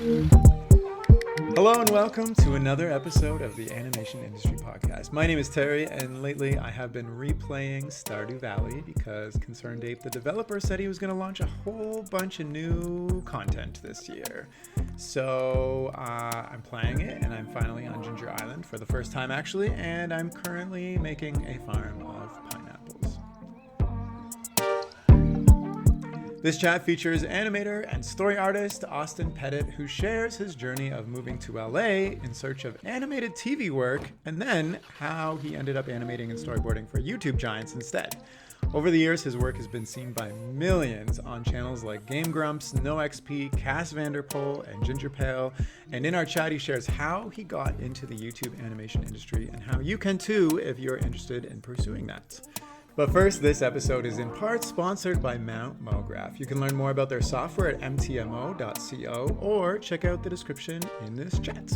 Hello and welcome to another episode of the Animation Industry Podcast. My name is Terry, and lately I have been replaying Stardew Valley because Concerned Ape, the developer, said he was going to launch a whole bunch of new content this year. So I'm playing it, and I'm finally on Ginger Island for the first time actually, and I'm currently making a farm of pineapples. This chat features animator and story artist Austin Pettit, who shares his journey of moving to LA in search of animated TV work, and then how he ended up animating and storyboarding for YouTube giants instead. Over the years, his work has been seen by millions on channels like Game Grumps, NOXP, Cass Vanderpool, and GingerPale. And in our chat, he shares how he got into the YouTube animation industry and how you can too if you're interested in pursuing that. But first, this episode is in part sponsored by Mograph. You can learn more about their software at mtmo.co or check out the description in this chat.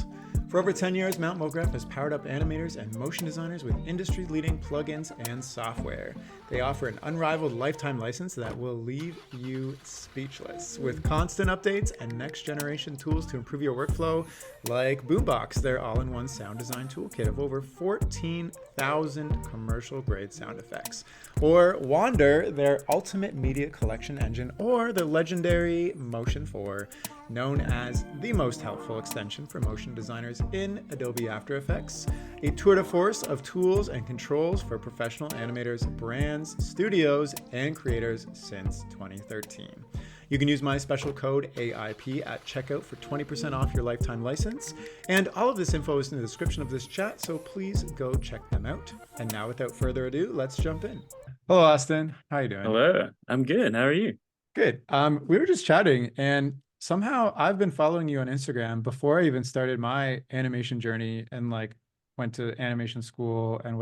For over 10 years, Mograph has powered up animators and motion designers with industry-leading plugins and software. They offer an unrivaled lifetime license that will leave you speechless. With constant updates and next-generation tools to improve your workflow, like Boombox, their all-in-one sound design toolkit of over 14,000 commercial-grade sound effects. Or Wander, their ultimate media collection engine, or the legendary Motion 4, known as the most helpful extension for motion designers in Adobe After Effects, a tour de force of tools and controls for professional animators, brands, studios, and creators since 2013. You can use my special code AIP at checkout for 20% off your lifetime license, and all of this info is in the description of this chat, so please go check them out. And now, without further ado, let's jump in. Hello, Austin. How you doing? Hello. I'm good. How are you? Good. We were just chatting, and somehow I've been following you on Instagram before I even started my animation journey and went to animation school and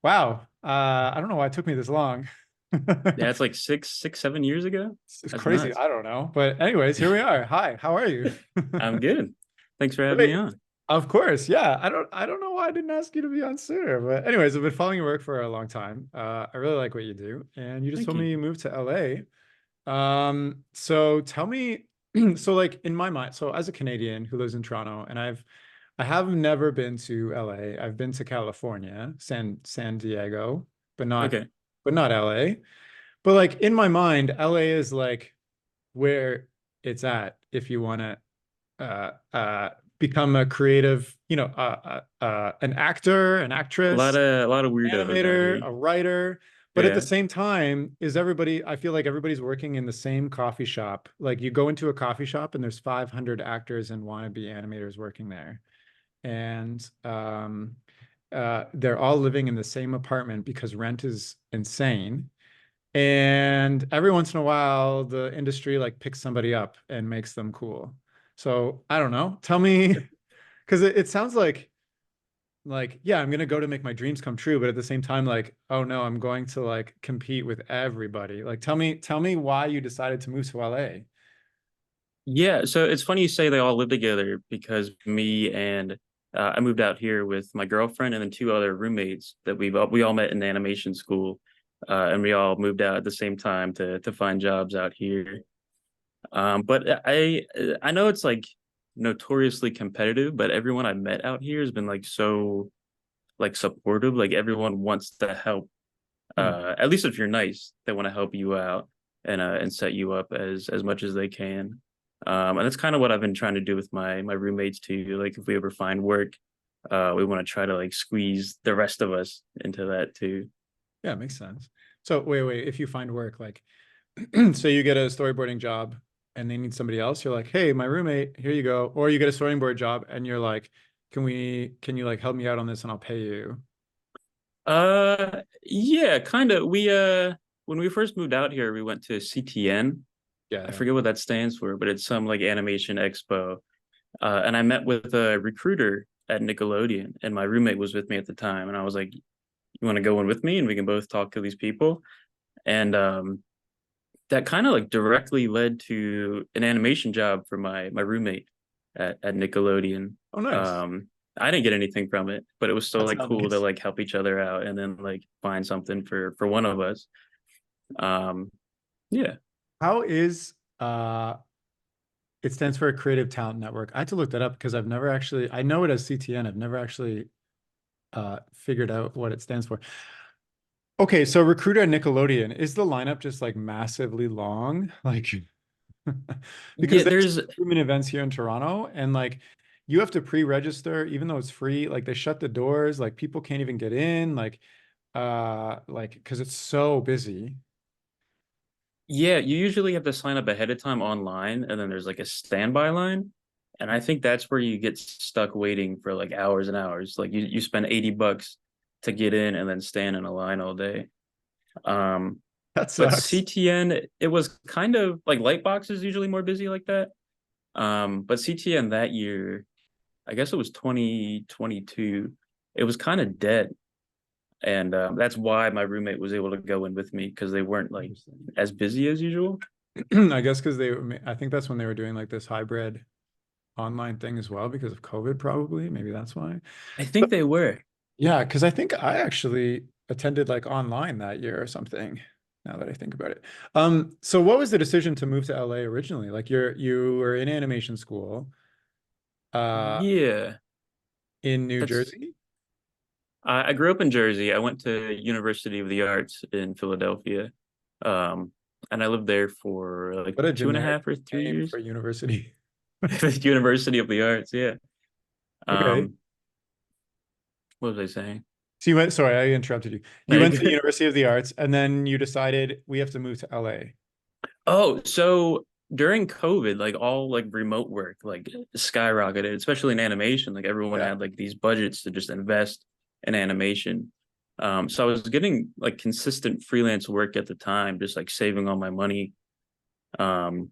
wow. I don't know why it took me this long. Yeah, it's like six, 7 years ago. It's That's crazy. nuts. I don't know. But anyways, here we are. Hi, how are you? I'm good. Thanks for having me on. Of course. Yeah. I don't know why I didn't ask you to be on sooner. But anyways, I've been following your work for a long time. I really like what you do. And you just Thank told you. me you moved to LA. So tell me, so in my mind, so as a Canadian who lives in Toronto, and I have never been to LA. I've been to California, San Diego, but not Okay. LA. But in my mind, LA is where it's at if you want to become a creative, an actor, an A actress, lot of weirdos out animator, here. a writer. But at the Yeah. same time, I feel like everybody's working in the same coffee shop. Like you go into a coffee shop and there's 500 actors and wannabe animators working there. And they're all living in the same apartment because rent is insane. And every once in a while, the industry picks somebody up and makes them cool. So I don't know. Tell me, because it sounds yeah, I'm gonna go to make my dreams come true, but at the same time, oh no, I'm going to compete with everybody. Tell me why you decided to move to LA. Yeah. So it's funny you say they all live together because me and I moved out here with my girlfriend and then two other roommates that we all met in animation school. And we all moved out at the same time to find jobs out here. But I know it's notoriously competitive, but everyone I met out here has been so supportive. Like everyone wants to help. Hmm. At least if you're nice, they want to help you out and set you up as much as they can. And that's kind of what I've been trying to do with my roommates too. Like if we ever find work, we want to try to squeeze the rest of us into that too. Yeah, it makes sense. So wait, if you find work, so you get a storyboarding job and they need somebody else, you're like, hey, my roommate, here you go. Or you get a storyboard job and you're like, can you help me out on this and I'll pay you? Yeah, kind of. We when we first moved out here, we went to CTN. I Yeah. forget what that stands for, but it's some animation expo. And I met with a recruiter at Nickelodeon, and my roommate was with me at the time, and I was like, "You want to go in with me, and we can both talk to these people?" And that kind of directly led to an animation job for my roommate at Nickelodeon. Oh, nice. I didn't get anything from it, but it was still That's not cool to nice. help each other out and then find something for one of us. Um, yeah. How is It stands for a Creative Talent Network. I had to look that up because I've never actually, I know it as CTN. I've never actually figured out what it stands for. Okay, so recruiter at Nickelodeon, is the lineup just like massively long? Like, because Yeah, there's there's recruitment events here in Toronto, and like you have to pre-register, even though it's free. Like they shut the doors, like people can't even get in, like because it's so busy. Yeah, you usually have to sign up ahead of time online, and then there's like a standby line. And I think that's where you get stuck waiting for like hours and hours. Like you spend $80 to get in and then stand in a line all day. Um, That but sucks. CTN, it was kind of like Lightbox is usually more busy like that. But CTN that year, I guess it was 2022, it was kind of dead. And that's why my roommate was able to go in with me because they weren't like Interesting. as busy as usual. I guess because I think that's when they were doing like this hybrid online thing as well because of COVID, probably. Maybe that's why. I think they were. Yeah, because I think I actually attended like online that year or something, now that I think about it. So what was the decision to move to LA originally? Like you were in animation school uh Yeah, in New that's. Jersey? I grew up in Jersey. I went to University of the Arts in Philadelphia, um, and I lived there for like What a two and a generic half or three name for years. university. University of the Arts, yeah. Okay. Um, what was I saying? So you went, sorry, I interrupted you. You went to the Like, University of the Arts and then you decided we have to move to LA. oh, so during COVID, like all like remote work like skyrocketed, especially in animation. Like everyone Yeah. had like these budgets to just invest in animation. So I was getting like consistent freelance work at the time, just like saving all my money. Um,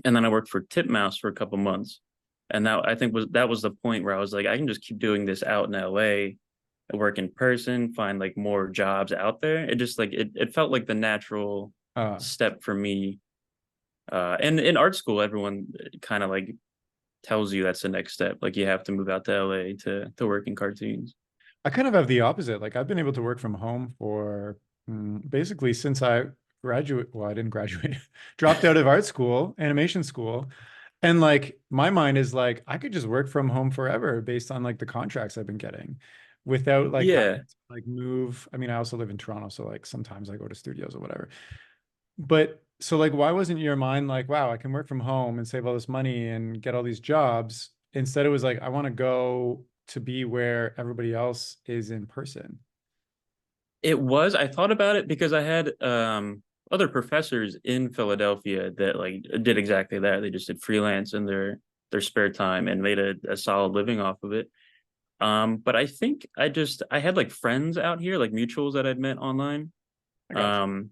and then I worked for Titmouse for a couple months. And that was the point where I was like, I can just keep doing this out in LA, work in person, find like more jobs out there. It just like it felt like the natural Uh, step for me. And in art school, everyone kind of like tells you that's the next step. Like you have to move out to LA to work in cartoons. I kind of have the opposite. Like I've been able to work from home for basically since I graduate. Well, I didn't graduate, dropped out of art school, animation school. And like my mind is like, I could just work from home forever based on like the contracts I've been getting without like having Yeah, to like move. I mean, I also live in Toronto, so like sometimes I go to studios or whatever. But so like why wasn't your mind like, wow, I can work from home and save all this money and get all these jobs? Instead, it was like, I want to go to be where everybody else is in person. it was. I thought about it because I had other professors in Philadelphia that like did exactly that. They just did freelance in their spare time and made a solid living off of it. But I think I had like friends out here, like mutuals that I'd met online. I got you. Um,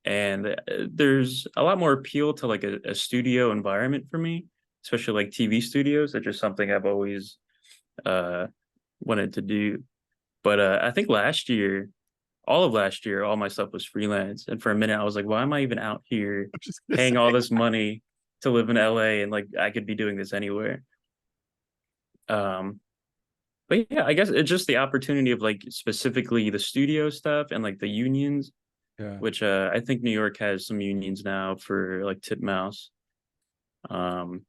and there's a lot more appeal to like a studio environment for me, especially like TV studios. That's just something I've always uh wanted to do. But I think all of last year, all my stuff was freelance. And for a minute, I was like, why am I even out here I'm just gonna paying all say. this money to live in LA and like I could be doing this anywhere? Um, but yeah, I guess it's just the opportunity of like specifically the studio stuff and like the unions, Yeah, which I think New York has some unions now for like Titmouse. Um,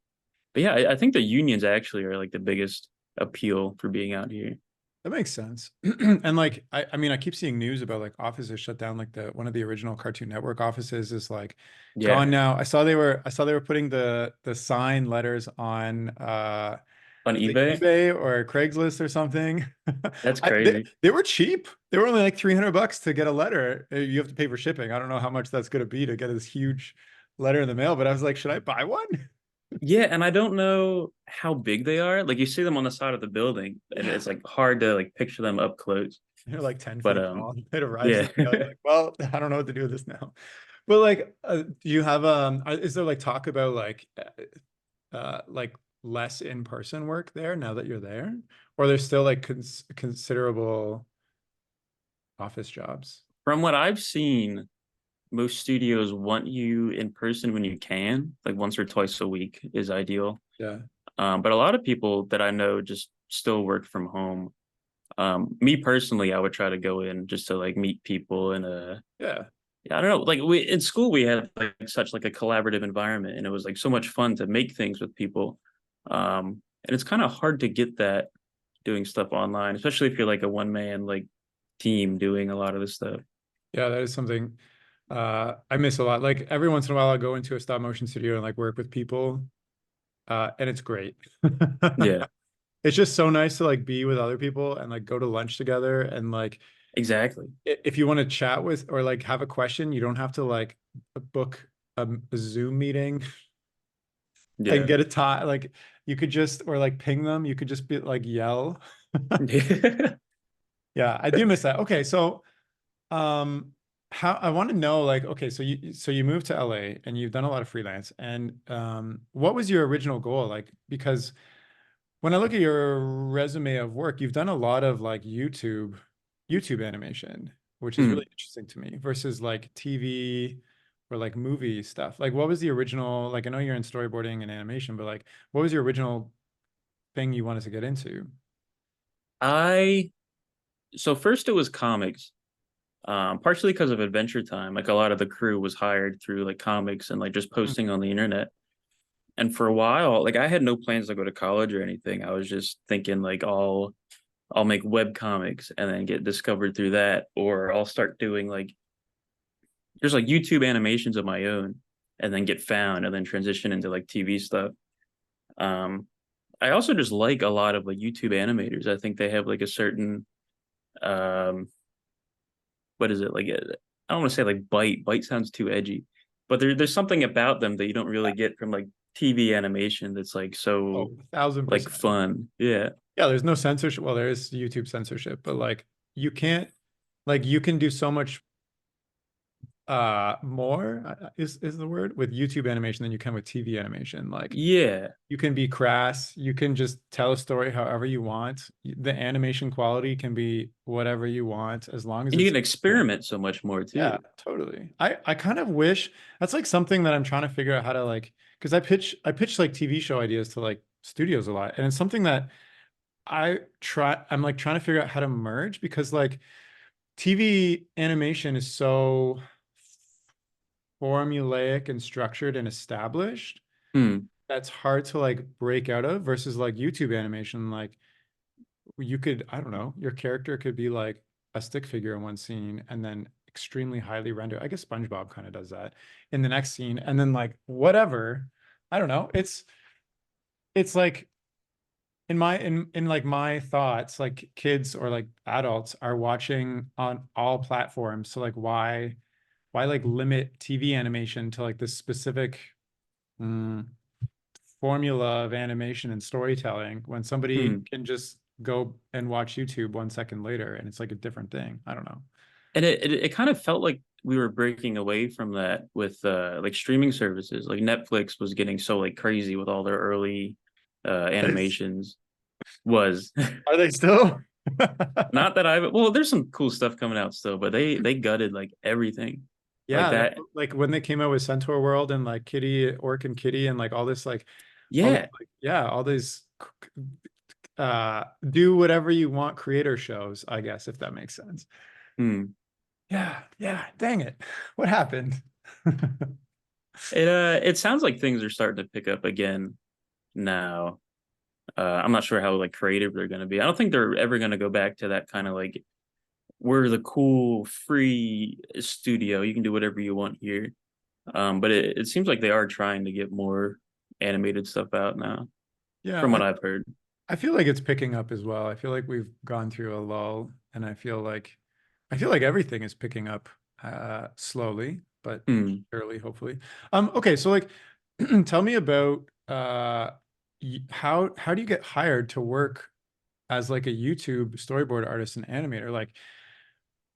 but yeah, I think the unions actually are like the biggest appeal for being out here. that makes sense. And like, I mean, I keep seeing news about like offices shut down. Like the one of the original Cartoon Network offices is like Yeah, gone now. I saw they were putting the sign letters on on was it eBay, eBay or Craigslist or something? that's crazy. They were cheap. They were only like $300 to get a letter. You have to pay for shipping. I don't know how much that's going to be to get this huge letter in the mail, but I was like, should I buy one? Yeah, and I don't know how big they are. Like you see them on the side of the building, and Yeah. it's like hard to like picture them up close. They're like 10 But feet tall. It arrives in yeah. the mail. You're like, well, I don't know what to do with this now. But like, do you have is there like talk about like less in-person work there now that you're there? Or there's still like considerable office jobs? From what I've seen, most studios want you in person when you can, like once or twice a week is ideal. Yeah. But a lot of people that I know just still work from home. Me personally, I would try to go in just to like meet people and Yeah. Yeah, I don't know. Like we in school, we had like such like a collaborative environment, and it was like so much fun to make things with people. And it's kind of hard to get that doing stuff online, especially if you're like a one man like team doing a lot of this stuff. Yeah, that is something I miss a lot. Like every once in a while, I'll go into a stop motion studio and like work with people, and it's great. Yeah, It's just so nice to like be with other people and like go to lunch together and like exactly. if you want to chat with or like have a question, you don't have to like book a Zoom meeting and Yeah. get a time. Like you could just or like ping them. You could just be like yell. Yeah, I do miss that. Okay, so um how I want to know like okay, so you moved to LA and you've done a lot of freelance and what was your original goal? Like because when I look at your resume of work, you've done a lot of like YouTube animation, which is Hmm. really interesting to me versus like TV or like movie stuff. Like what was the original, like I know you're in storyboarding and animation, but like what was your original thing you wanted to get into? I so first it was comics, partially because of Adventure Time. Like a lot of the crew was hired through like comics and like just posting on the internet. And for a while, like I had no plans to go to college or anything. I was just thinking like I'll make web comics and then get discovered through that, or I'll start doing like there's like YouTube animations of my own and then get found and then transition into like TV stuff. Um, I also just like a lot of like YouTube animators. I think they have like a certain um what is it like I don't want to say like bite sounds too edgy, but there's something about them that you don't really get from like TV animation that's like Oh, so thousand like percent. fun. Yeah. Yeah, there's no censorship. Well, there is YouTube censorship, but like you can't like you can do so much more is the word with YouTube animation than you can with TV animation. Like Yeah. you can be crass, you can just tell a story however you want. The animation quality can be whatever you want as long as And you it's can experiment so much more yeah, too. totally. I kind of wish that's like something that I'm trying to figure out how to like because I pitch like TV show ideas to like studios a lot and it's something that I'm like trying to figure out how to merge because like TV animation is so formulaic and structured and established Hmm. that's hard to like break out of versus like YouTube animation like you could I don't know your character could be like a stick figure in one scene and then extremely highly rendered. I guess SpongeBob kind of does that in the next scene and then like whatever. I don't know. It's like in like my thoughts like kids or like adults are watching on all platforms so like why like limit TV animation to like this specific mm, formula of animation and storytelling when somebody Hmm. can just go and watch YouTube 1 second later and it's like a different thing. I don't know. And it kind of felt like we were breaking away from that with like streaming services. Like Netflix was getting so like crazy with all their early animations. Was Are they still? not that I well, there's some cool stuff coming out still, but they gutted like everything like Yeah, that. like when they came out with Centaur World and like Kitty, Orc and Kitty and like all this Yeah. like yeah, all these do whatever you want creator shows, I guess, if that makes sense. Hmm. Yeah, yeah, dang it. What happened? It sounds like things are starting to pick up again now. I'm not sure how like creative they're going to be. I don't think they're ever going to go back to that kind of like we're the cool free studio. You can do whatever you want here. But it seems like they are trying to get more animated stuff out now, Yeah, from what I've heard. I feel like it's picking up as well. I feel like we've gone through a lull and I feel like everything is picking up slowly, but Hmm. surely, hopefully. Okay, so like tell me about how do you get hired to work as like a YouTube storyboard artist and animator? Like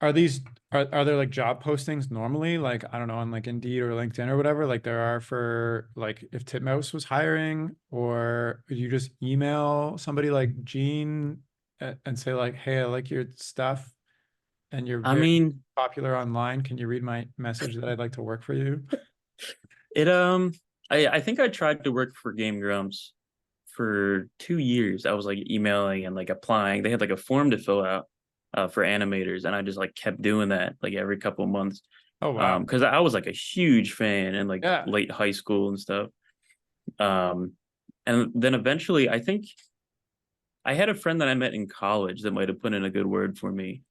are these are there like job postings normally like I don't know on like Indeed or LinkedIn or whatever like there are for like if Titmouse was hiring or you just email somebody like Gene and say like hey I like your stuff and you're I very mean, popular online can you read my message that I'd like to work for you? it I think I tried to work for Game Grumps for 2 years. I was like emailing and like applying. They had like a form to fill out for animators, and I just like kept doing that like every couple of months. Oh wow. Because I was like a huge fan in like Yeah. late high school and stuff. Um, and then eventually, I think I had a friend that I met in college that might have put in a good word for me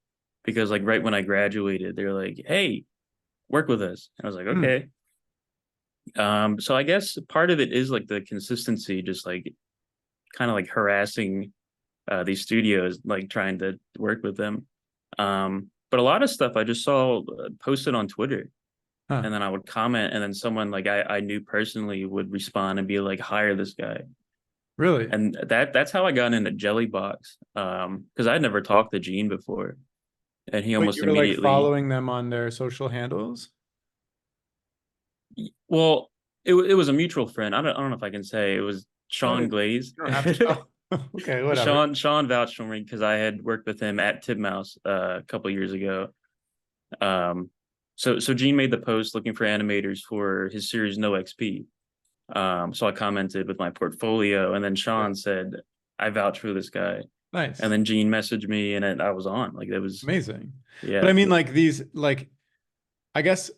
because like right when I graduated, they're like, "Hey, work with us," and I was like, Hmm. "Okay." So I guess part of it is like the consistency, just like kind of like harassing these studios, like trying to work with them. But a lot of stuff I just saw posted on Twitter, Huh. and then I would comment, and then someone like I knew personally would respond and be like, "Hire this guy." Really? And that's how I got into Jellybox. Because I'd never talked to Gene before, and he But almost you were like immediately. following them on their social handles? Well, it was a mutual friend. I don't know if I can say it was Oh, Sean you Glaze. don't have to. Oh, okay, whatever. Sean vouched for me because I had worked with him at Titmouse a couple years ago. Um, so Gene made the post looking for animators for his series No XP. So I commented with my portfolio, and then Yeah. Sean said, "I vouch for this guy." And Nice. then Gene messaged me, and I was on. Like it was, Amazing. But I yeah. mean, like these, like I guess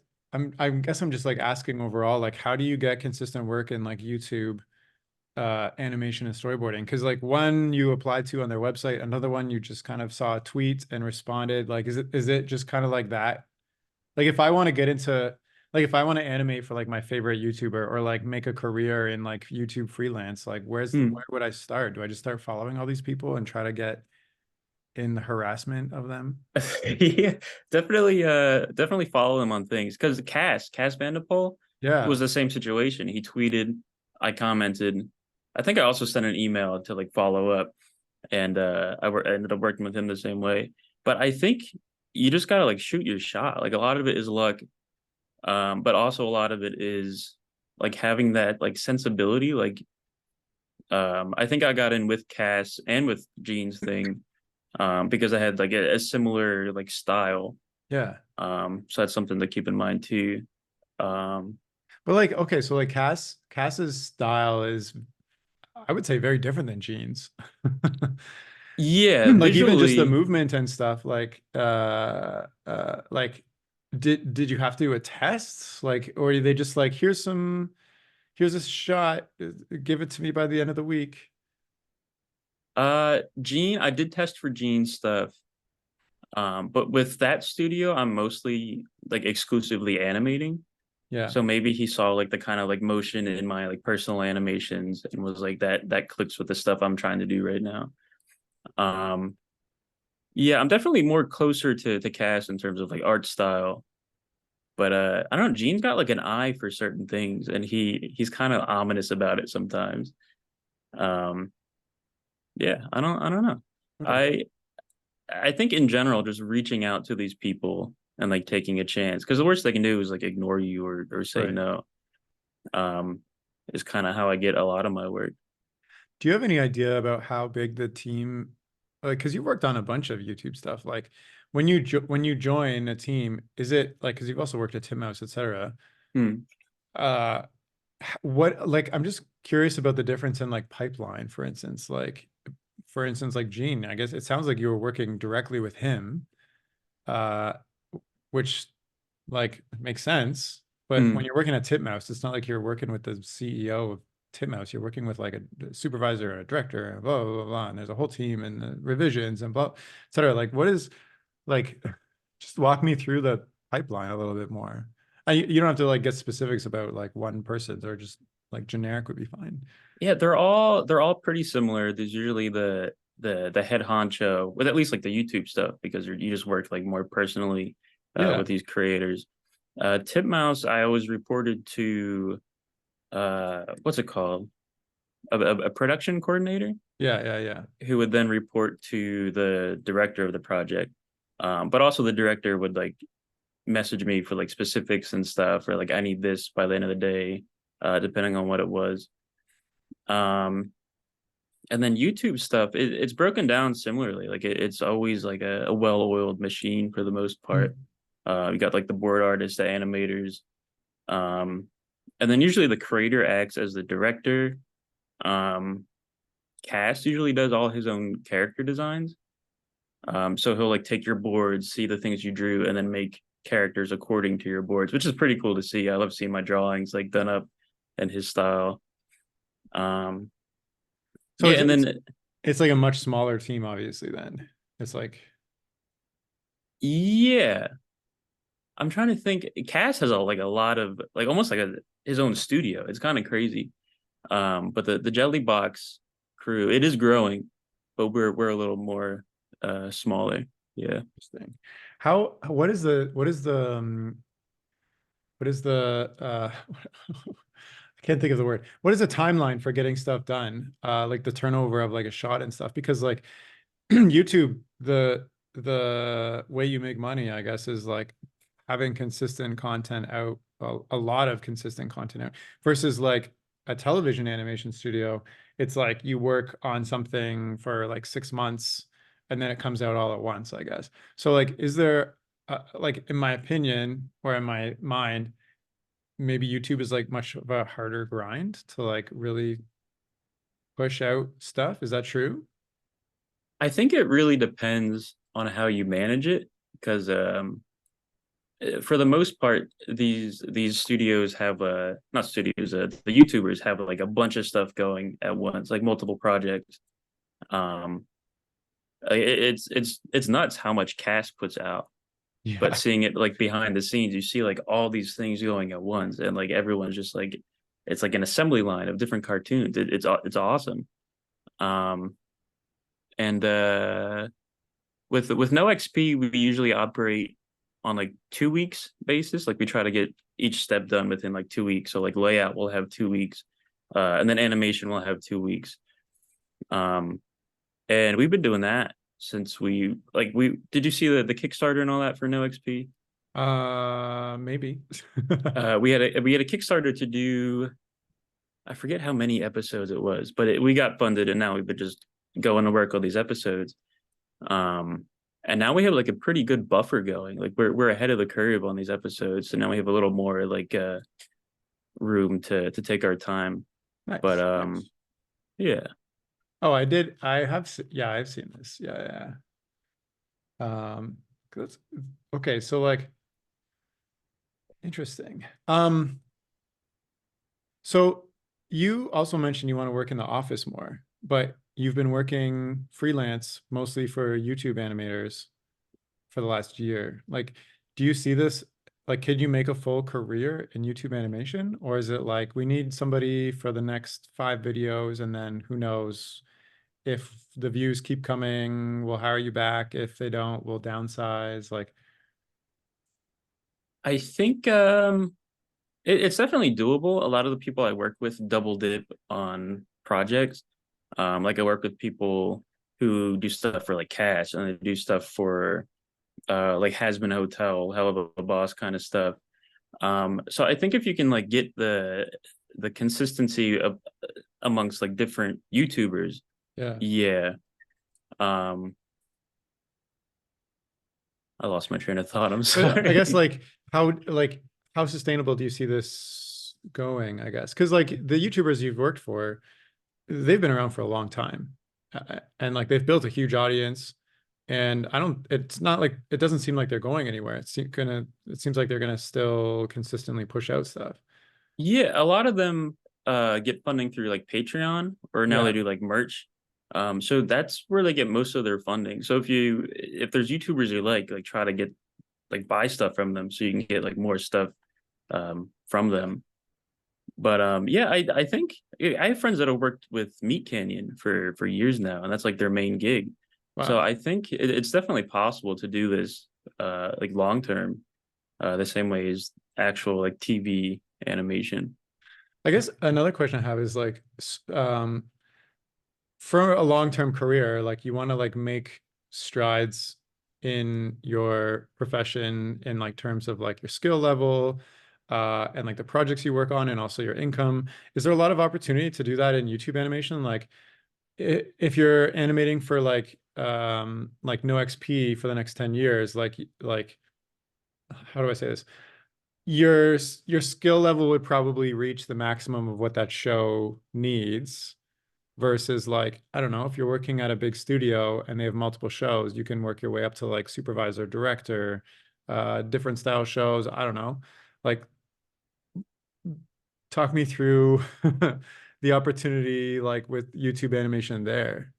I guess I'm just like asking overall, like how do you get consistent work in like YouTube animation and storyboarding? Because like one you applied to on their website, another one you just kind of saw a tweet and responded. Like, is it just kind of like that? Like if I want to get into like if I want to animate for like my favorite YouTuber or like make a career in like YouTube freelance, like Hmm. where would I start? Do I just start following all these people and try to get in the harassment of them? Yeah, definitely follow him on things because Cass Vanderpool was Yeah. the same situation. He tweeted, I commented. I think I also sent an email to like follow up, and I ended up working with him the same way. But I think you just gotta like shoot your shot. Like a lot of it is luck, but also a lot of it is like having that like sensibility. Like I think I got in with Cass and with Gene's thing because I had like a similar like style. Yeah. So that's something to keep in mind too. Um, But like, okay, so like Cass's style is, I would say, very different than Gene's. yeah, Like even just the visually, movement and stuff, like did you have to do a test? Like, or did they just like, here's a shot, give it to me by the end of the week? Gene, I did test for Gene stuff. But with that studio, I'm mostly like exclusively animating. Yeah. So maybe he saw like the kind of like motion in my like personal animations and was like that clicks with the stuff I'm trying to do right now. Um, yeah, I'm definitely more closer to Cass in terms of like art style. But I don't know, Gene's got like an eye for certain things and he's kind of ominous about it sometimes. Um, yeah, I don't know. Okay. I I think in general, just reaching out to these people and like taking a chance, because the worst they can do is like ignore you or say Right. no. Um, is kind of how I get a lot of my work. Do you have any idea about how big the team, like, because you worked on a bunch of YouTube stuff, like when you join a team, is it like, because you've also worked at Tim Mouse, et cetera, Hmm. uh, what, like, I'm just curious about the difference in like pipeline, for instance, like Gene, I guess it sounds like you were working directly with him, uh, which like makes sense. But when Hmm. you're working at Titmouse, it's not like you're working with the CEO of Titmouse. You're working with like a supervisor, a director, and blah, blah, blah, blah. And there's a whole team and revisions and blah, et cetera. Like, what is like, just walk me through the pipeline a little bit more. You don't have to like get specifics about like one person, or just like generic would be fine. Yeah, they're all pretty similar. There's usually the head honcho with at least like the YouTube stuff because you just work like more personally Yeah. with these creators. Titmouse, I always reported to what's it called? A production coordinator Yeah. Yeah. Yeah. who would then report to the director of the project. But also the director would like message me for like specifics and stuff, or like I need this by the end of the day, depending on what it was. Um, and then YouTube stuff, it's broken down similarly. Like it's always like a well-oiled machine for the most part. Mm. You got like the board artists, the animators, um, and then usually the creator acts as the director. Um, Cast usually does all his own character designs. So he'll like take your boards, see the things you drew, and then make characters according to your boards, which is pretty cool to see. I love seeing my drawings like done up in his style. Um, So yeah, and then it's like a much smaller team, obviously, then. It's like, yeah, I'm trying to think. Cass has a lot of like almost like his own studio. It's kind of crazy. But the Jelly Box crew, it is growing, but we're a little more smaller. Yeah. interesting. How what is the I can't think of the word. What is the timeline for getting stuff done? Like the turnover of like a shot and stuff. Because like YouTube, the way you make money, I guess, is like having consistent content out, a lot of consistent content out, versus like a television animation studio. It's like you work on something for like 6 months and then it comes out all at once, I guess. So like, is there like in my opinion or in my mind, maybe YouTube is like much of a harder grind to like really push out stuff. Is that true? I think it really depends on how you manage it because for the most part, these studios have not studios, the YouTubers have like a bunch of stuff going at once, like multiple projects. Um, it's nuts how much Cast puts out, but Yeah. seeing it like behind the scenes, you see like all these things going at once, and like everyone's just like it's like an assembly line of different cartoons. It's awesome. Um, and with no XP, we usually operate on like 2 weeks basis. Like we try to get each step done within like 2 weeks. So like layout will have 2 weeks, and then animation will have 2 weeks. Um, and we've been doing that since we did you see the Kickstarter and all that for no XP? Maybe. We had a Kickstarter to do. I forget how many episodes it was, but we got funded, and now we've been just going to work on these episodes. Um, and now we have like a pretty good buffer going. Like we're ahead of the curve on these episodes, so now we have a little more like room to take our time. But Nice, nice. yeah. Oh, I did. Yeah, I've seen this. Yeah, yeah. That's okay. So like, interesting. So you also mentioned you want to work in the office more, but you've been working freelance mostly for YouTube animators for the last year. Like, do you see this? Like, could you make a full career in YouTube animation? Or is it like we need somebody for the next 5 videos and then who knows if the views keep coming, we'll hire you back. If they don't, we'll downsize. Like, I think it's definitely doable. A lot of the people I work with double dip on projects. Like I work with people who do stuff for like cash and they do stuff for like Has Been Hotel, Hell of a Boss kind of stuff. So I think if you can like get the consistency of amongst like different YouTubers, yeah. yeah. Um, I lost my train of thought. I'm But I guess sorry. like how sustainable do you see this going, I guess? Because like the YouTubers you've worked for, they've been around for a long time. And like they've built a huge audience. And I don't, it's not like it doesn't seem like they're going anywhere. It seems like they're gonna still consistently push out stuff. Yeah, a lot of them get funding through like Patreon or now they Yeah. do like merch. So that's where they get most of their funding. So if there's YouTubers you like try to get like buy stuff from them so you can get like more stuff from them. But yeah, I think I have friends that have worked with Meat Canyon for years now, and that's like their main gig. So Wow. I think it's definitely possible to do this like long term, the same way as actual like TV animation. I guess another question I have is like, for a long-term career, like you want to like make strides in your profession in like terms of like your skill level, and like the projects you work on and also your income. Is there a lot of opportunity to do that in YouTube animation? Like if you're animating for like no XP for the next 10 years, like how do I say this? Your skill level would probably reach the maximum of what that show needs versus like, I don't know, if you're working at a big studio and they have multiple shows, you can work your way up to like supervisor, director. different style shows. I don't know. Like, talk me through the opportunity like with YouTube animation there.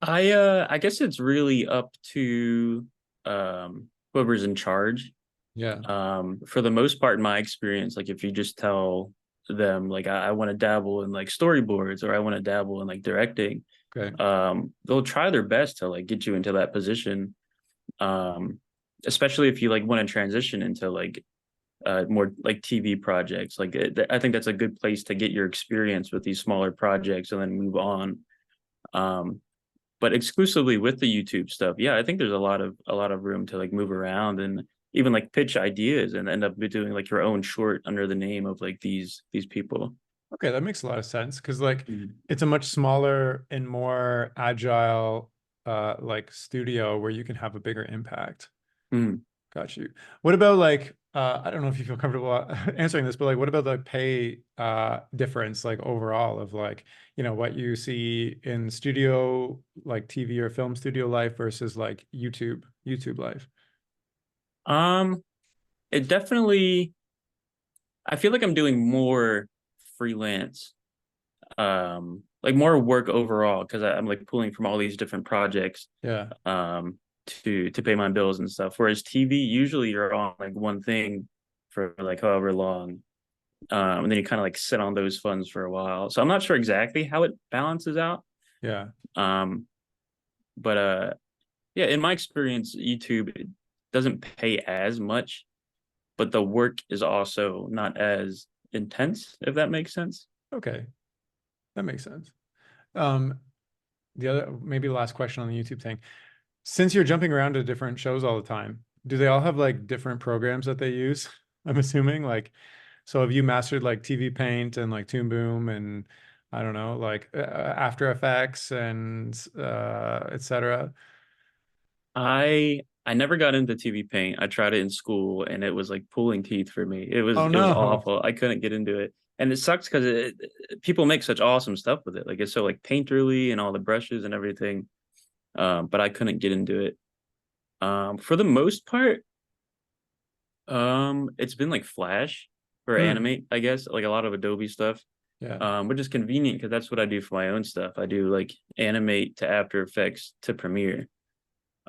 I guess it's really up to whoever's in charge. Yeah. For the most part, in my experience, like if you just tell them like I want to dabble in like storyboards or I want to dabble in like directing, Okay. they'll try their best to like get you into that position. Um, Especially if you like want to transition into like more like TV projects. Like I think that's a good place to get your experience with these smaller projects and then move on. Um, but exclusively with the YouTube stuff, yeah, I think there's a lot of room to like move around and even like pitch ideas and end up doing like your own short under the name of like these people. Okay, that makes a lot of sense because like Mhm. it's a much smaller and more agile like studio where you can have a bigger impact. Mhm. Got you. What about like I don't know if you feel comfortable answering this, but like what about the pay difference like overall of like, what you see in studio like TV or film studio life versus like YouTube life? Um, it definitely. I feel like I'm doing more freelance, like more work overall because I'm like pulling from all these different projects, Yeah. to pay my bills and stuff. Whereas TV, usually you're on like one thing for like however long, and then you kind of like sit on those funds for a while. So I'm not sure exactly how it balances out. Yeah. Um, but yeah, in my experience, YouTube it doesn't pay as much, but the work is also not as intense, if that makes sense. Okay. That makes sense. Um, the other maybe the last question on the YouTube thing. Since you're jumping around to different shows all the time, do they all have like different programs that they use? I'm assuming like, so have you mastered like TV Paint and like Toon Boom and I don't know, like After Effects and etc. I never got into TV Paint. I tried it in school and it was like pulling teeth for me. It was Oh it was no. awful. I couldn't get into it. And it sucks because people make such awesome stuff with it. Like it's so like painterly and all the brushes and everything. But I couldn't get into it. For the most part, it's been like Flash or Hmm. Animate, I guess, like a lot of Adobe stuff. Yeah. Which is convenient because that's what I do for my own stuff. I do like Animate to After Effects to Premiere.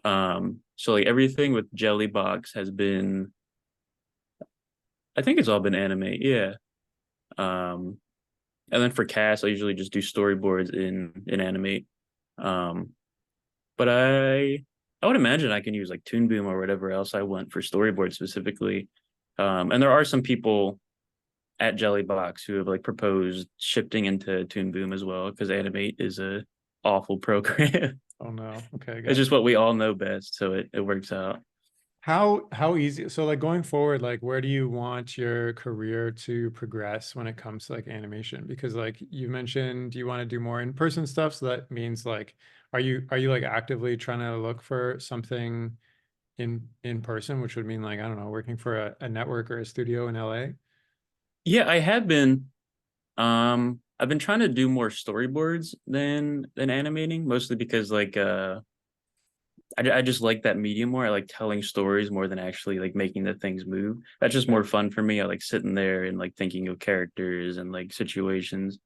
So like everything with Jellybox has been, I think it's all been Animate, yeah. Um, and then for cast, I usually just do storyboards in Animate. Um, but I would imagine I can use like Toon Boom or whatever else I want for storyboard specifically. And there are some people at Jellybox who have like proposed shifting into Toon Boom as well because Animate is a awful program. Oh no. Okay, It's got just you. what we all know best, so it works out. How easy, so like going forward, like where do you want your career to progress when it comes to like animation? Because like you mentioned you want to do more in-person stuff, so that means like are you like actively trying to look for something in person, which would mean like, I don't know, working for a network or a studio in LA? Yeah, I have been. I've been trying to do more storyboards than animating, mostly because like I just like that medium more. I like telling stories more than actually like making the things move. That's just Yeah. more fun for me. I like sitting there and like thinking of characters and like situations.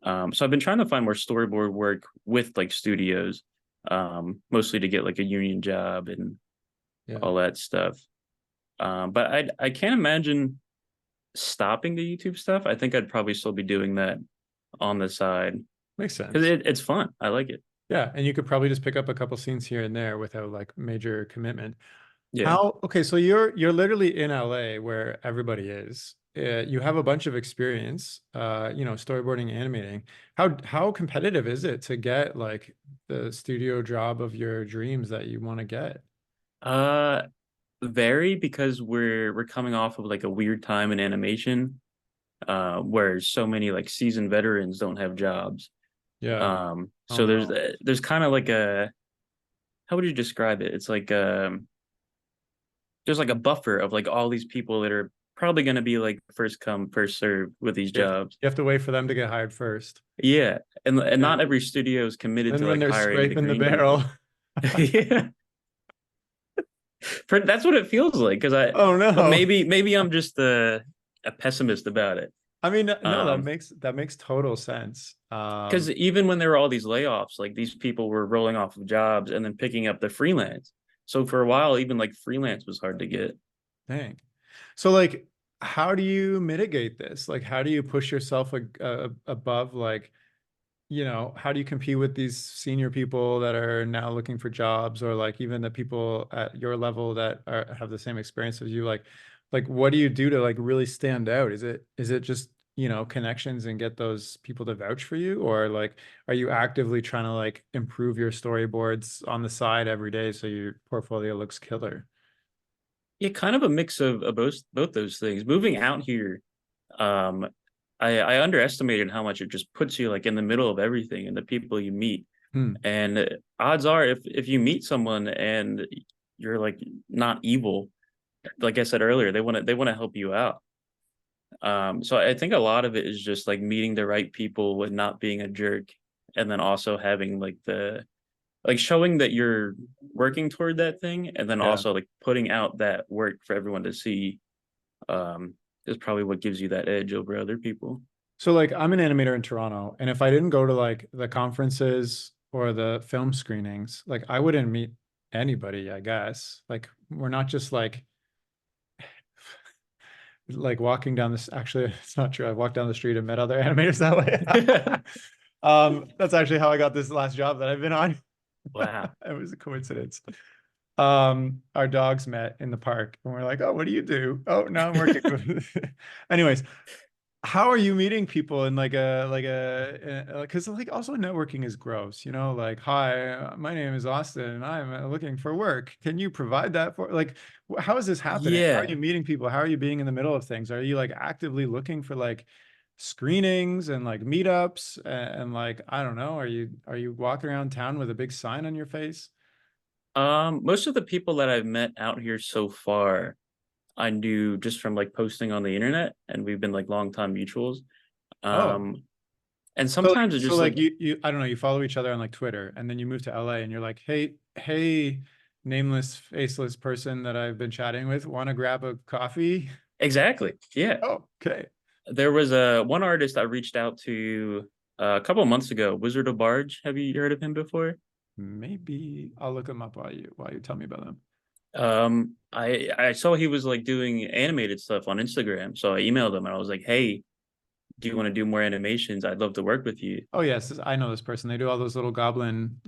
So I've been trying to find more storyboard work with like studios, mostly to get like a union job and Yeah. all that stuff. But I can't imagine stopping the YouTube stuff. I think I'd probably still be doing that on the side Makes because sense. it's fun. I like it. Yeah, and you could probably just pick up a couple scenes here and there without like major commitment. Yeah. How, okay, so you're literally in LA where everybody is. You have a bunch of experience, storyboarding, animating. How competitive is it to get like the studio job of your dreams that you want to get? Uh, Very because we're coming off of like a weird time in animation, where so many like seasoned veterans don't have jobs. Yeah. Oh So there's no. there's kind of like a how would you describe it? It's like there's like a buffer of like all these people that are probably going to be like first come first serve with these You have, jobs. you have to wait for them to get hired first. Yeah, and Yeah. not every studio is committed Then to when like they're hiring the scraping the green barrel. people. Yeah, That's what it feels like. Oh But no. maybe I'm just a pessimist about it. I mean, no, Um, that makes total sense. because even when there were all these layoffs, like these people were rolling off of jobs and then picking up the freelance. So for a while, even like freelance was hard to get. Dang. So like, how do you mitigate this? Like, how do you push yourself above like, how do you compete with these senior people that are now looking for jobs, or like even the people at your level that have the same experience as you? Like what do you do to like really stand out? Is it just, connections and get those people to vouch for you? Or like, are you actively trying to like improve your storyboards on the side every day so your portfolio looks killer? Yeah, kind of a mix of both those things. Moving out here, um, I underestimated how much it just puts you like in the middle of everything and the people you meet. Hmm. And odds are, if you meet someone and you're like not evil, like I said earlier, they want to help you out. So I think a lot of it is just like meeting the right people with not being a jerk, and then also having like the like showing that you're working toward that thing, and then Yeah. also like putting out that work for everyone to see. Um, is probably what gives you that edge over other people. So like I'm an animator in Toronto, and if I didn't go to like the conferences or the film screenings, like I wouldn't meet anybody, I guess. Like we're not just like walking down this, actually it's not true. I've walked down the street and met other animators that way. That's actually how I got this last job that I've been on. Wow. It was a coincidence. Our dogs met in the park and we're like, oh, what do you do? Oh, now I'm working with anyways. How are you meeting people in because like also networking is gross, like, hi, my name is Austin and I'm looking for work. Can you provide that for like how is this happening? How are you Yeah. meeting people? How are you being in the middle of things? Are you like actively looking for like screenings and like meetups and like I don't know, are you walking around town with a big sign on your face? Most of the people that I've met out here so far, I knew just from like posting on the internet, and we've been like longtime mutuals. Oh, Um, and so like, sometimes it's so just like like you I don't know, you follow each other on like Twitter and then you move to LA and you're like, hey, nameless, faceless person that I've been chatting with, want to grab a coffee? exactly, yeah. Oh, okay. There was a one artist I reached out to a couple of months ago, Wizard of Barge. Have you heard of him before? Maybe I'll look them up while you tell me about them. I saw he was like doing animated stuff on Instagram, so I emailed him and I was like, "Hey, do you want to do more animations? I'd love to work with you." Oh yes, I know this person. They do all those little goblin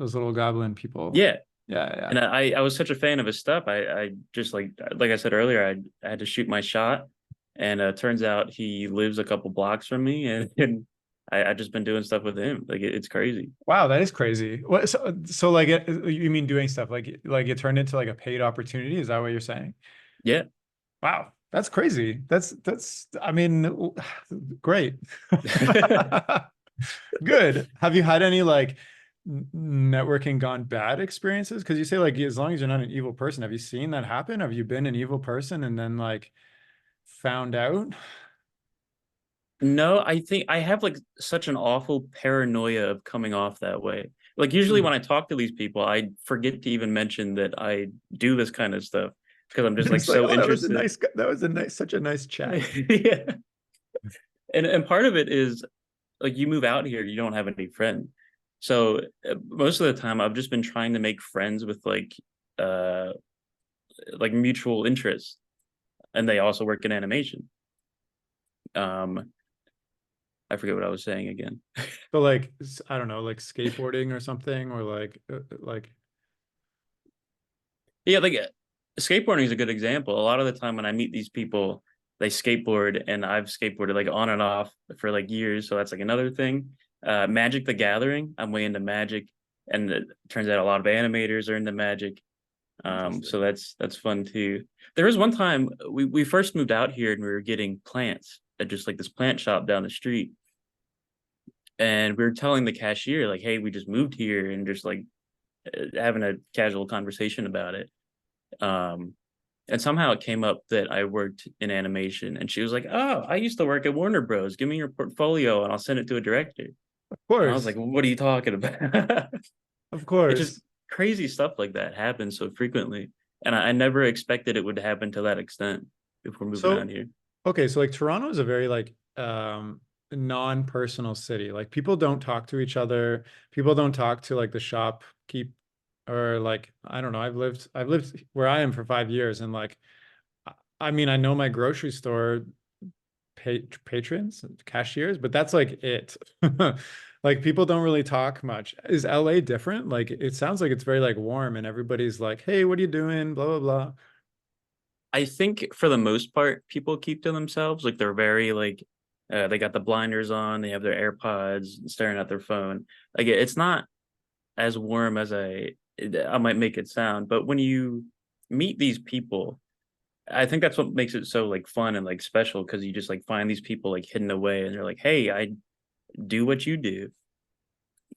people. Yeah, Yeah, yeah. and I was such a fan of his stuff. I just like I said earlier, I had to shoot my shot, and turns out he lives a couple blocks from me, and I just been doing stuff with him. Like it's crazy. Wow, that is crazy. What so like you mean doing stuff like it turned into like a paid opportunity? Is that what you're saying? Yeah. Wow, that's crazy. That's I mean, great. Good. Have you had any like networking gone bad experiences? Because you say like as long as you're not an evil person, have you seen that happen? Have you been an evil person and then like found out? No, I think I have like such an awful paranoia of coming off that way. Like usually Hmm. when I talk to these people, I forget to even mention that I do this kind of stuff because I'm just like It's like, so oh, that was a interested. nice, that was such a nice chat. Yeah. And part of it is like you move out here, you don't have any friend. So most of the time I've just been trying to make friends with uh like mutual interests, and they also work in animation. Um I forget what I was saying again. So like, I don't know, like skateboarding or something, or like, Yeah, like skateboarding is a good example. A lot of the time when I meet these people, they skateboard, and I've skateboarded like on and off for like years. So that's like another thing. Magic the Gathering, I'm way into Magic, and it turns out a lot of animators are into Magic. So interesting. that's fun too. There was one time we first moved out here and we were getting plants at just like this plant shop down the street, and we were telling the cashier like, "Hey, we just moved here," and just like having a casual conversation about it. Um, and somehow it came up that I worked in animation, and she was like, "Oh, I used to work at Warner Bros. Give me your portfolio, and I'll send it to a director." Of And I was course, like, "What are you talking about?" of It's just course. crazy stuff like that happens so frequently. and I never expected it would happen to that extent before moving So out here. okay, so like Toronto is a very like non-personal city. Like people don't talk to each other. People don't talk to like the shopkeep or like I don't know. I've lived where I am for 5 years and like I mean I know my grocery store patrons, cashiers, but that's like it. Like people don't really talk much. Is LA different? Like it sounds like it's very like warm and everybody's like, "Hey, what are you doing?" blah blah blah. I think for the most part, people keep to themselves. Like they're very like they got the blinders on, they have their AirPods, staring at their phone. Like it's not as warm as I might make it sound, but when you meet these people, I think that's what makes it so like fun and like special because you just like find these people like hidden away and they're like, "Hey, I do what you do."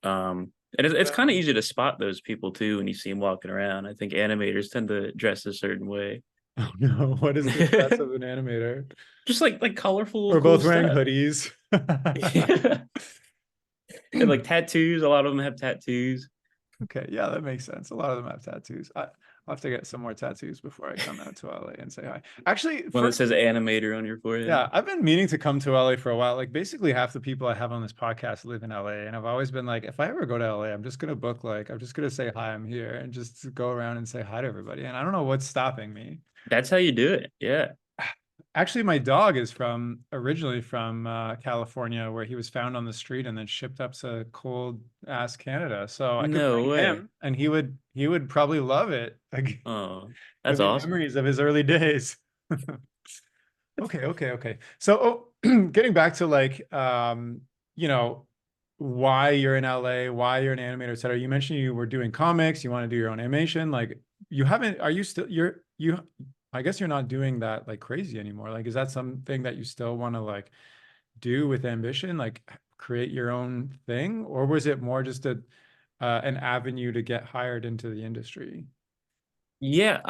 And it's kind of easy to spot those people too when you see them walking around. I think animators tend to dress a certain way. Oh no, what is the dress of an animator? Just like colorful, We're cool both wearing stuff. hoodies. And like tattoos, a lot of them have tattoos. Okay, yeah, that makes sense. A lot of them have tattoos. I'll have to get some more tattoos before I come out to LA and say hi. Actually, One that for says animator on your forehead. yeah, I've been meaning to come to LA for a while. Like basically half the people I have on this podcast live in LA, and I've always been like, if I ever go to LA, I'm just gonna book like I'm just gonna say hi, I'm here, and just go around and say hi to everybody. And I don't know what's stopping me. That's how you do it. Yeah. Actually, my dog is from originally from California, where he was found on the street and then shipped up to cold ass Canada. So I could No bring way. him, and he would probably love it. Like Oh, there'll that's be awesome. memories of his early days. Okay, okay, okay. So, getting back to like, you know, why you're in LA, why you're an animator, et cetera. You mentioned you were doing comics, you want to do your own animation. Like, you haven't, are you still, I guess you're not doing that like crazy anymore. Like, is that something that you still want to like do with ambition, like create your own thing? Or was it more just an avenue to get hired into the industry? Yeah,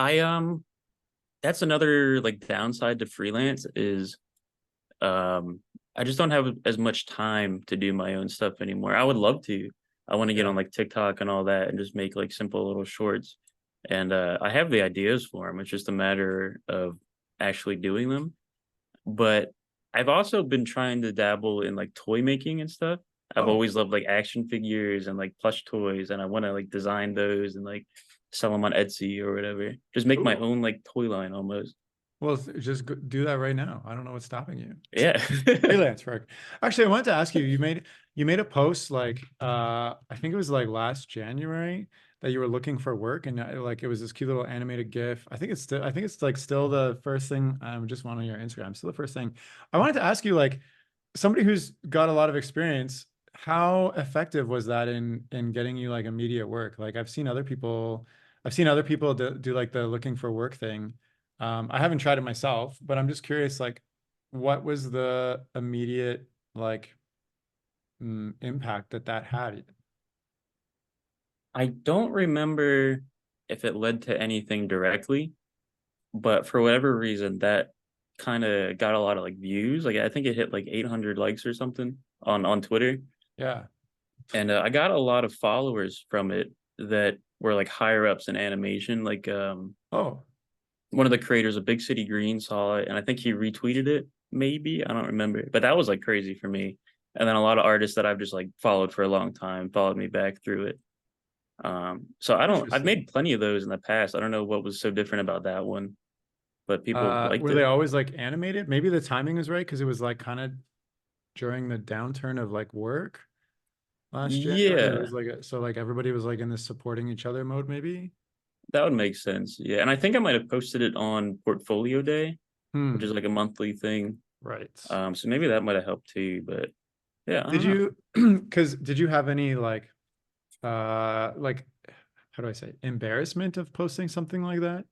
that's another like downside to freelance is um I just don't have as much time to do my own stuff anymore. I would love to. I want to get Yeah. on like TikTok and all that and just make like simple little shorts. And I have the ideas for them. It's just a matter of actually doing them. But I've also been trying to dabble in like toy making and stuff. I've Oh, always loved like action figures and like plush toys, and I want to like design those and like sell them on Etsy or whatever. Just make my cool. own like toy line almost. Well, just do that right now. I don't know what's stopping you. Yeah. Freelance work. Actually, I wanted to ask you, you made a post like I think it was like last January that you were looking for work and like it was this cute little animated GIF. I think it's like still the first thing just went on your Instagram. Still the first thing. I wanted to ask you like somebody who's got a lot of experience, how effective was that in getting you like immediate work? Like I've seen other people do like the looking for work thing. I haven't tried it myself, but I'm just curious, like, what was the immediate like impact that had? I don't remember if it led to anything directly, but for whatever reason, that kind of got a lot of like views. Like I think it hit like 800 likes or something on Twitter, Yeah. and I got a lot of followers from it that were like higher ups in animation. Like Oh, one of the creators of Big City Green saw it, and I think he retweeted it. Maybe I don't remember, but that was like crazy for me. And then a lot of artists that I've just like followed for a long time followed me back through it. So I've interesting. made plenty of those in the past. I don't know what was so different about that one, but people liked Were they it. always like animated? Maybe the timing was right because it was like kind of during the downturn of like work last January. It Yeah, was like so like everybody was like in this supporting each other mode, maybe. that would make sense. Yeah, and I think I might have posted it on Portfolio Day, which is Hmm. like a monthly thing. Right. So maybe that might have helped too. But yeah, I Did don't know. you because did you have any like how do I say embarrassment of posting something like that?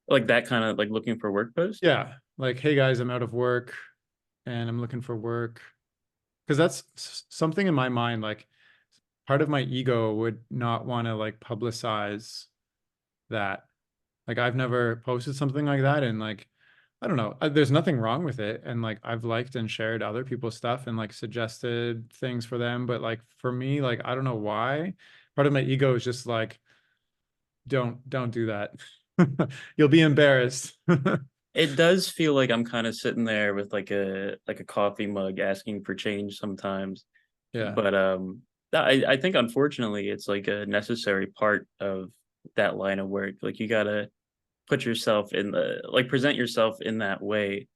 Like that kind of like looking for work post. Yeah, like hey guys, I'm out of work and I'm looking for work because that's something in my mind like part of my ego would not want to like publicize that. Like I've never posted something like that and like I don't know, there's nothing wrong with it and like I've liked and shared other people's stuff and like suggested things for them, but like for me like I don't know why part of my ego is just like don't do that. You'll be embarrassed. It does feel like I'm kind of sitting there with like a coffee mug asking for change sometimes. Yeah. But I think unfortunately it's like a necessary part of that line of work. Like you gotta put yourself in the like present yourself in that way.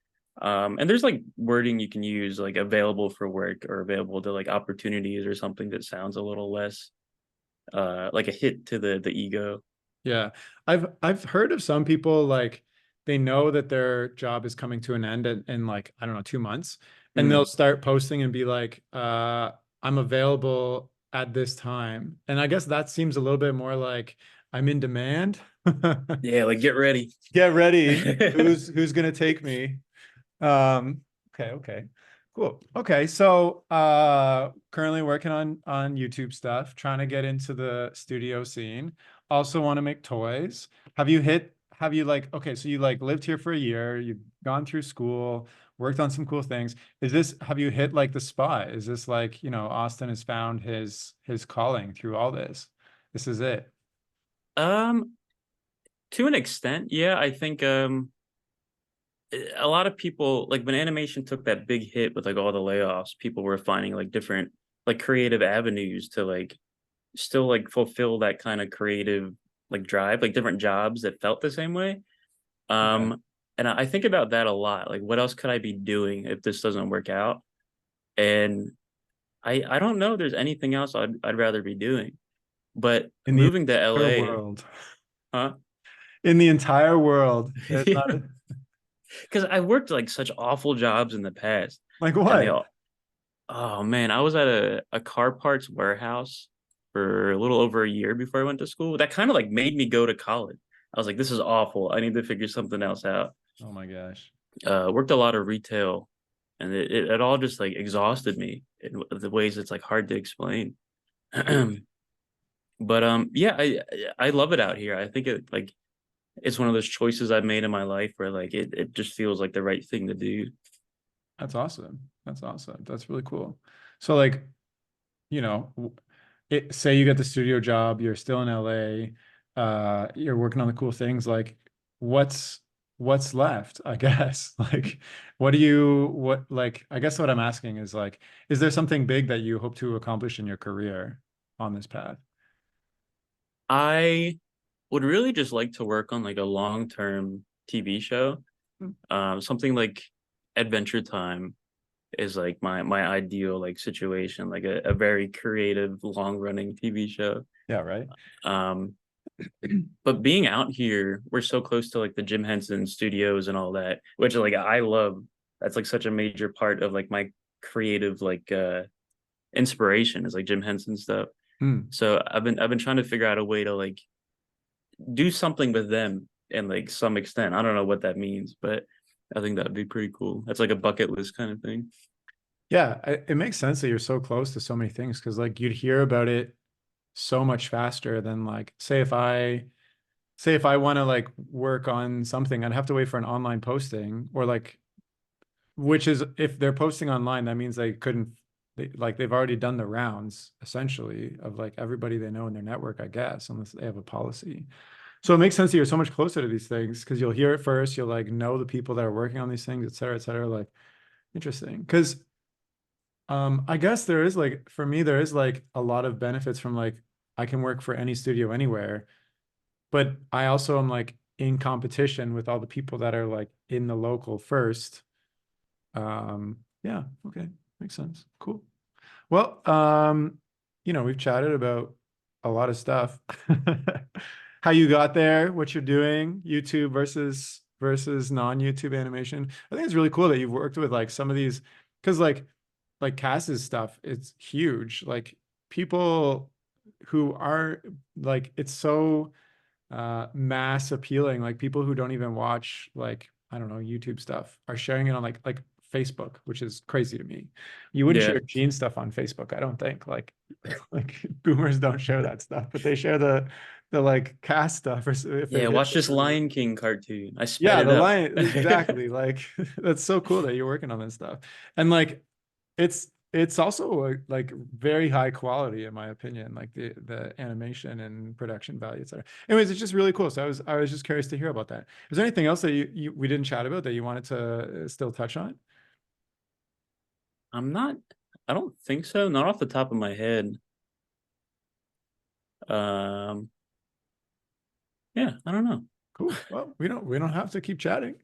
And there's like wording you can use like available for work or available to like opportunities or something that sounds a little less like a hit to the ego. Yeah. I've heard of some people like they know that their job is coming to an end in like, I don't know, 2 months. And they'll Mm. start posting and be like, I'm available at this time. And I guess that seems a little bit more like I'm in demand. Yeah, like get ready. Get ready. Who's gonna take me? Um, okay. Cool. Okay, so currently working on YouTube stuff, trying to get into the studio scene. Also want to make toys. Have you like okay, so you like lived here for a year, you've gone through school, worked on some cool things. Have you hit like the spot? Is this like, Austin has found his calling through all this? This is it. um, to an extent, yeah, I think a lot of people like when animation took that big hit with like all the layoffs, people were finding like different like creative avenues to like still like fulfill that kind of creative like drive, like different jobs that felt the same way. Okay. And I think about that a lot. Like, what else could I be doing if this doesn't work out? And I don't know. If there's anything else I'd rather be doing. But In the moving to entire LA, world. huh? In the entire world. There's Yeah, not a, because I worked like such awful jobs in the past, like and they what? all. Oh man, I was at a car parts warehouse for a little over a year before I went to school. That kind of like made me go to college. I was like, this is awful. I need to figure something else out. Oh my gosh. Worked a lot of retail, and it all just like exhausted me in the ways it's like hard to explain. But yeah, I love it out here. I think it like it's one of those choices I've made in my life where like it just feels like the right thing to do. That's awesome. That's awesome. That's really cool. So like, say you get the studio job, you're still in LA, you're working on the cool things, like what's what's left, I guess. Like I guess what I'm asking is like, is there something big that you hope to accomplish in your career on this path? I would really just like to work on like a long-term TV show. Something like Adventure Time is like my ideal like situation, like a very creative, long-running TV show. Yeah, right. Um, but being out here, we're so close to like the Jim Henson Studios and all that, which like I love. That's like such a major part of like my creative like inspiration is like Jim Henson stuff. Hmm. So I've been trying to figure out a way to like do something with them in like some extent. I don't know what that means, but I think that'd be pretty cool. That's like a bucket list kind of thing. Yeah, it makes sense that you're so close to so many things because like you'd hear about it so much faster than like say if I want to like work on something, I'd have to wait for an online posting or like which is if they're posting online, that means they couldn't like they've already done the rounds essentially of like everybody they know in their network, I guess, unless they have a policy. So it makes sense that you're so much closer to these things because you'll hear it first, you'll like know the people that are working on these things, et cetera, et cetera. Like interesting. Because I guess there is like for me, there is like a lot of benefits from like I can work for any studio anywhere, but I also am like in competition with all the people that are like in the local first. Yeah, okay, makes sense. Cool. Well, we've chatted about a lot of stuff. How you got there, what you're doing, YouTube versus non-YouTube animation. I think it's really cool that you've worked with like some of these because like Cass's stuff, it's huge. Like people who are like it's so mass appealing. Like people who don't even watch like I don't know YouTube stuff are sharing it on like Facebook, which is crazy to me. You wouldn't Yeah. share Gene stuff on Facebook, I don't think. Like like boomers don't share that stuff, but they share the like cast stuff or if they Yeah, hit watch this Lion King cartoon. I sped yeah, it the up. line exactly. Like that's so cool that you're working on this stuff. And like it's it's also like very high quality in my opinion, like the animation and production value, etc. Anyways, it's just really cool. So I was just curious to hear about that. Is there anything else that we didn't chat about that you wanted to still touch on? I don't think so. Not off the top of my head. Um, yeah, I don't know. Cool. Well, we don't have to keep chatting.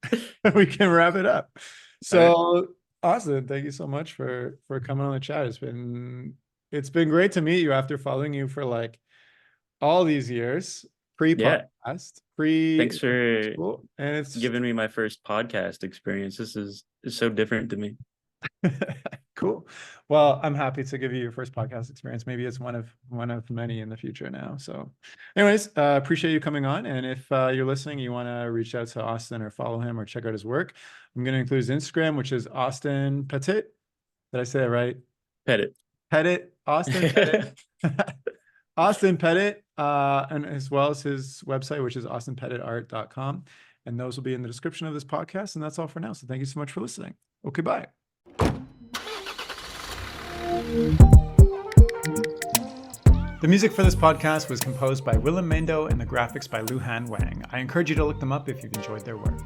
We can wrap it up. All right. So, Austin, thank you so much for coming on the chat. It's been great to meet you after following you for like all these years, Yeah. pre-podcast, pre Thanks for school, and it's giving me my first podcast experience. This is so different to me. cool. Well, I'm happy to give you your first podcast experience. Maybe it's one of many in the future now. So anyways, appreciate you coming on. And if you're listening, you want to reach out to Austin or follow him or check out his work, I'm going to include his Instagram, which is Austin Pettit. Did I say that right? Pettit. Pettit, Austin Pettit. Austin Pettit, and as well as his website, which is austinpettitart.com. And those will be in the description of this podcast. And that's all for now. So thank you so much for listening. Okay, bye. The music for this podcast was composed by Willem Mendo and the graphics by Luhan Wang. I encourage you to look them up if you've enjoyed their work.